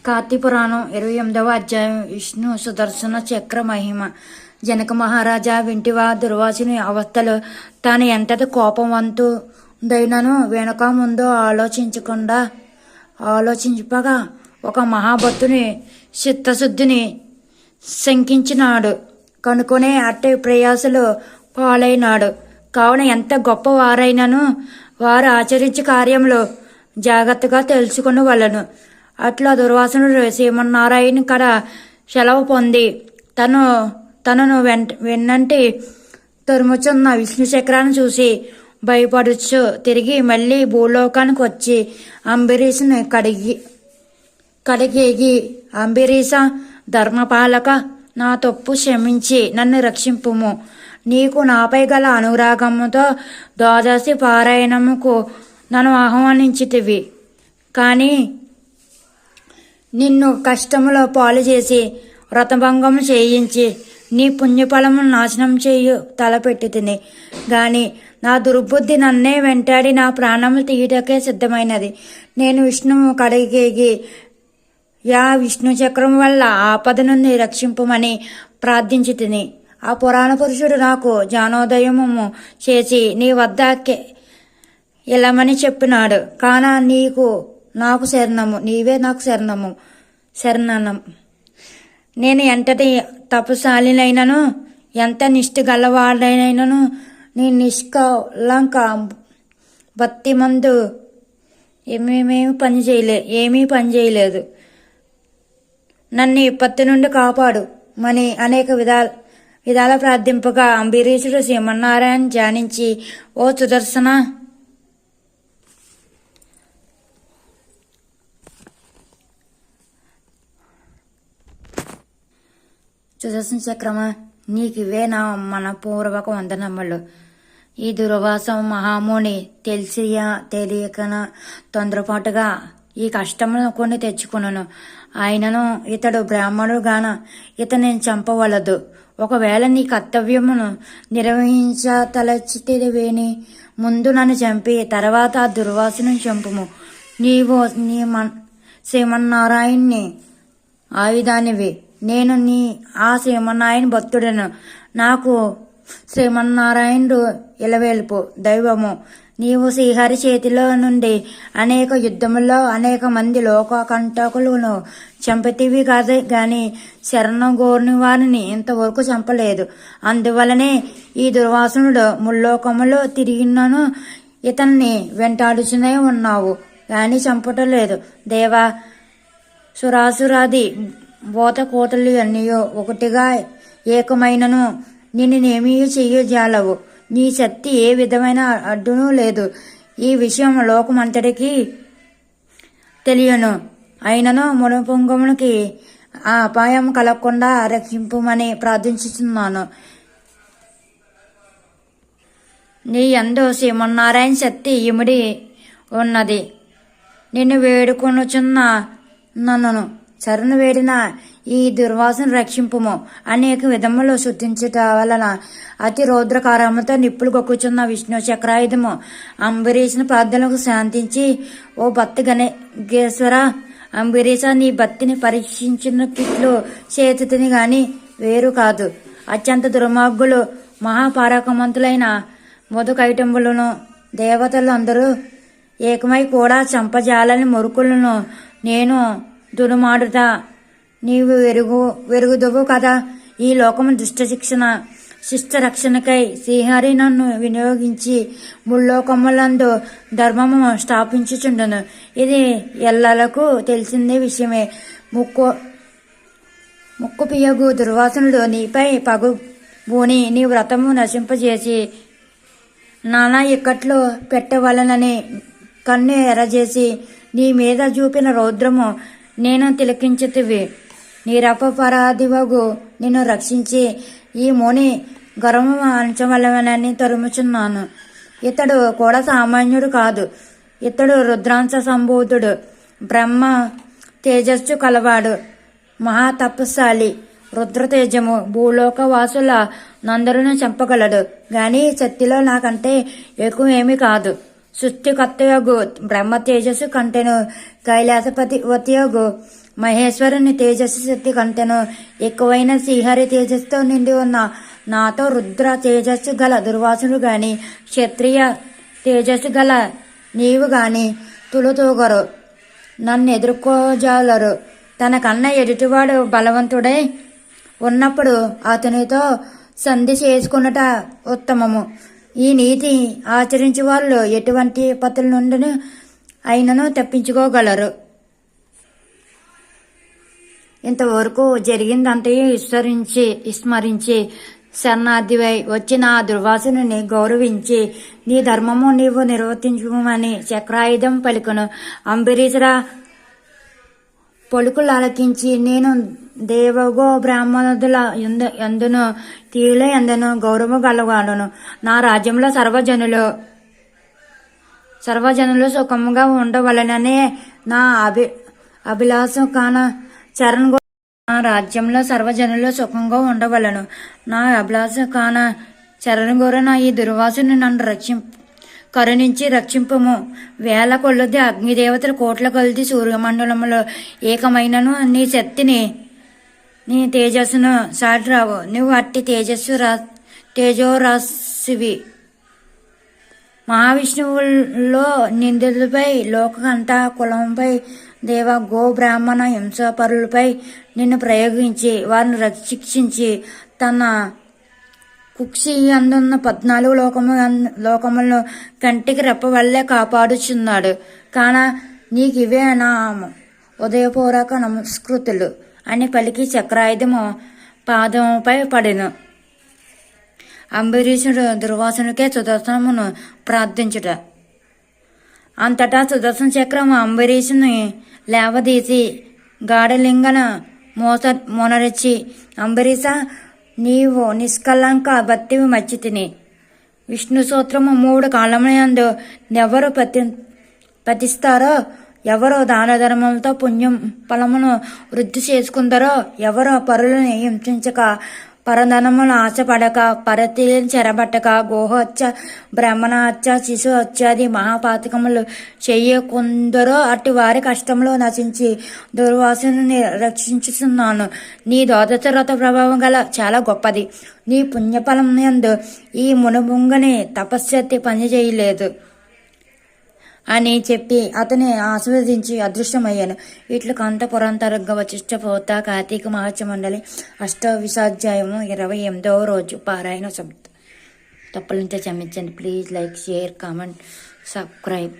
కార్తీక పురాణం 28వ అధ్యాయం. విష్ణు సుదర్శన చక్ర మహిమ. జనక మహారాజా వింటివా, దుర్వాసుని అవస్థలు తాను ఎంతటి కోపవంతుడైనను వెనుక ముందు ఆలోచించగా ఒక మహాభక్తుని చిత్తశుద్ధిని శంకించినాడు కనుకొనే అట్టి ప్రయాసలు పాలైనాడు. కావున ఎంత గొప్పవారైనను వారు ఆచరించే కార్యములు జాగ్రత్తగా తెలుసుకుని వలను. అట్లా దుర్వాసనుడు శ్రీమన్నారాయణ కడ సెలవు పొంది తనను వెన్నంటి తరుముచున్న విష్ణు చక్రాన్ని చూసి భయపడుచు తిరిగి మళ్ళీ భూలోకానికి వచ్చి అంబరీషుని కడిగేగి అంబరీష, ధర్మపాలక, నా తప్పు క్షమించి నన్ను రక్షింపుము. నీకు నాపై గల అనురాగముతో ద్వాదశి పారాయణముకు నన్ను ఆహ్వానించితివి. కానీ నిన్ను కష్టములో పాలు చేసి వ్రతభంగము చేయించి నీ పుణ్యఫలము నాశనం చేయు తలపెట్టి తిని గాని నా దుర్బుద్ధి నన్నే వెంటాడి నా ప్రాణములు తీయటకే సిద్ధమైనది. నేను విష్ణువు కడిగేగి విష్ణు చక్రం వల్ల ఆపద నుండి రక్షింపమని ప్రార్థించి తిని ఆ పురాణ పురుషుడు నాకు జ్ఞానోదయము చేసి నీ వద్ద ఇలమని చెప్పినాడు. కాన నాకు శరణము, నీవే నాకు శరణం. నేను ఎంతటి తపశాలినైనను, ఎంత నిష్ఠ గలవాడైనను, నీ నిష్కలంక భక్తి మందు ఏమీ పని చేయలేదు. నన్ను విపత్తి నుండి కాపాడు మని అనేక విధాల ప్రార్థింపగా అంబరీషుడు శ్రీమన్నారాయణ ధ్యానించి, ఓ సుదర్శన చక్రమా, నీకివే నా మనపూర్వక వందనములు. ఈ దుర్వాసం మహాముని తెలియకన తొందరపాటుగా ఈ కష్టములను కొని తెచ్చుకున్నాను. ఆయనను ఇతడు బ్రాహ్మణుడు గాన ఇతని చంపవలదు. ఒకవేళ నీ కర్తవ్యమును నిర్వహించతలచితివేని ముందు నన్ను చంపి తర్వాత ఆ దుర్వాసును చంపుము. నీవు శ్రీమన్నారాయణ్ణి ఆయుధానివి. నేను ఆ శ్రీమన్నారాయణ భక్తుడను. నాకు శ్రీమన్నారాయణుడు ఇలవేల్పు దైవము. నీవు శ్రీహరి చేతిలో నుండి అనేక యుద్ధముల్లో అనేక మంది లోకకంటకులను చంపితివి కాదు గాని శరణం గోరిని వారిని ఇంతవరకు చంపలేదు. అందువలనే ఈ దుర్వాసనుడు ముల్లోకములో తిరిగినను ఇతన్ని వెంటాడుచునే ఉన్నావు గాని చంపటలేదు. దేవా, సురాసురాది బోత కోటలు అన్నయో ఒకటిగా ఏకమైనను నిన్నేమీ చెయ్యజాలవు. నీ శక్తి ఏ విధమైన అడ్డునూ లేదు. ఈ విషయం లోకమంతటికి తెలియను. అయినను మునపొంగమునికి ఆ అపాయం కలగకుండా రక్షింపుమని ప్రార్థించుతున్నాను. నీ యందు శ్రీమన్నారాయణ శక్తి ఇమిడి ఉన్నది. నిన్ను వేడుకొనుచున్న నన్ను శరణు వేడిన ఈ దుర్వాసను రక్షింపుము. అనేక విధములు శుద్ధించుట వలన అతి రౌద్రకారముతో నిప్పులు గొక్కుచున్న విష్ణు చక్రాయుధము అంబరీషుని ప్రార్థనలకు శాంతించి, ఓ భక్తి గణేశ్వర, అంబరీష, నీ భక్తిని పరీక్షించినట్లు చేతిని గాని వేరు కాదు. అత్యంత దుర్మార్గులు మహాపారకమంతులైన మధుకైటంబులను దేవతలు అందరూ ఏకమై కూడా చంపజాలని మురుకులను నేను దునుమాడుతా నీవు వెరుగుదువు కదా. ఈ లోకము శిష్ట రక్షణకై శ్రీహరి నన్ను వినియోగించి ముల్లోకములందు ధర్మము స్థాపించుచుండును. ఇది ఎల్లలకు తెలిసిందే విషయమే. ముక్కు పియగు దుర్వాసనుడు నీపై పగుబూని నీ వ్రతము నశింపజేసి నానా ఇక్కట్లు పెట్టవలనని కన్ను ఎరజేసి నీ మీద చూపిన రౌద్రము నేను తిలకించితివి. నిరపరాధివగు నిన్ను రక్షించి ఈ ముని గర్వము అంచవలనని తరుముచున్నాను. ఇతడు కూడా సామాన్యుడు కాదు. ఇతడు రుద్రాంశ సంభూతుడు, బ్రహ్మ తేజస్సు కలవాడు, మహాతపస్శాలి. రుద్రతేజము భూలోక వాసుల నందరును చంపగలడు గాని శక్తిలో నాకంటే ఎక్కువ ఏమీ కాదు. సృష్టికర్తయగు బ్రహ్మ తేజస్సు కంటెను, కైలాసపతి వతియగు మహేశ్వరుని తేజస్సు శక్తి కంటెను, ఎక్కువైన శ్రీహరి తేజస్సుతో నిండి ఉన్న నాతో రుద్ర తేజస్సు గల దుర్వాసుడు గాని, క్షత్రియ తేజస్సు గల నీవు గాని తులుతూగరు, నన్ను ఎదుర్కోజాలరు. తనకన్నా ఎదుటివాడు బలవంతుడై ఉన్నప్పుడు అతనితో సంధి చేసుకున్నట ఉత్తమము. ఈ నీతి ఆచరించి వాళ్ళు ఎటువంటి పతుల నుండి అయినను తప్పించుకోగలరు. ఇంతవరకు జరిగిందంతయు విస్మరించి శరణార్థివై వచ్చి నా దుర్వాసుని గౌరవించి నీ ధర్మము నీవు నిర్వర్తించుమని చక్రాయుధం పలుకును. అంబరీషురా పలుకులు ఆలకించి నేను దేవగో బ్రాహ్మణుల ఎందును తీరుల ఎందును గౌరవ గలవాడును. నా రాజ్యంలో సర్వజనులు సుఖముగా ఉండవలననే నా అభిలాషం కాన చరణ్ నా రాజ్యంలో సర్వజనులు సుఖంగా ఉండవలను. నా అభిలాష కాన చరణ్ గోర ఈ దుర్వాసుని నన్ను కరుణించి రక్షింపము. వేల కొలది అగ్నిదేవతలు కోట్ల కొలది సూర్యమండలములో ఏకమైనను నీ శక్తిని నీ తేజస్సును సాటిరావు. నువ్వు అట్టి తేజోరాశివి. మహావిష్ణువులో నిందితులపై, లోకంతా కులంపై, దేవ గో బ్రాహ్మణ హింసాపరులపై నిన్ను ప్రయోగించి వారిని శిక్షించి తన కుక్షి అందున్న 14 లోకములను కంటికి రెప్ప వల్లే కాపాడుచున్నాడు. కాన నీకివే నా ఉదయపూర్వక నమస్కృతులు అని పలికి చక్రాయుధము పాదముపై పడెను. అంబరీషుడు దుర్వాసునికే సుదర్శనమును ప్రార్థించుట. అంతటా సుదర్శన చక్రము అంబరీషుని లేవదీసి గాఢలింగన మోనరచి, అంబరీష నీవు నిష్కలంక భక్తివి మచ్చితిని. విష్ణు సూత్రము 3 కాలములందు ఎవరు పతిస్తారో, ఎవరో దాన ధర్మములతో పుణ్యం ఫలమును వృద్ధి చేసుకుందరో, ఎవరో పరులను హింసించక, పరధనములు ఆశపడక, పరతీలను చెరబట్టక, గోహత్య, బ్రాహ్మణ హత్య, శిశు హత్యాది మహాపాతకములు చెయ్యకుందరో అట్టి వారి కష్టంలో నశించి దుర్వాసుని రక్షించుతున్నాను. నీ ద్వాదశరథ ప్రభావం గల చాలా గొప్పది. నీ పుణ్యఫలం యందు ఈ మునుబుంగని తపశ్శక్తి పనిచేయలేదు అని చెప్పి అతని ఆశీర్వదించి అదృశ్యమయ్యాను. ఇట్లు కాంత పురాంతరంగ వశిష్ఠ ప్రోక్త కార్తీక మహత్య మండలి అష్టాదశాధ్యాయము 28వ రోజు పారాయణ శబ్దం. తప్పులంటే క్షమించండి. Please like, share, comment, subscribe.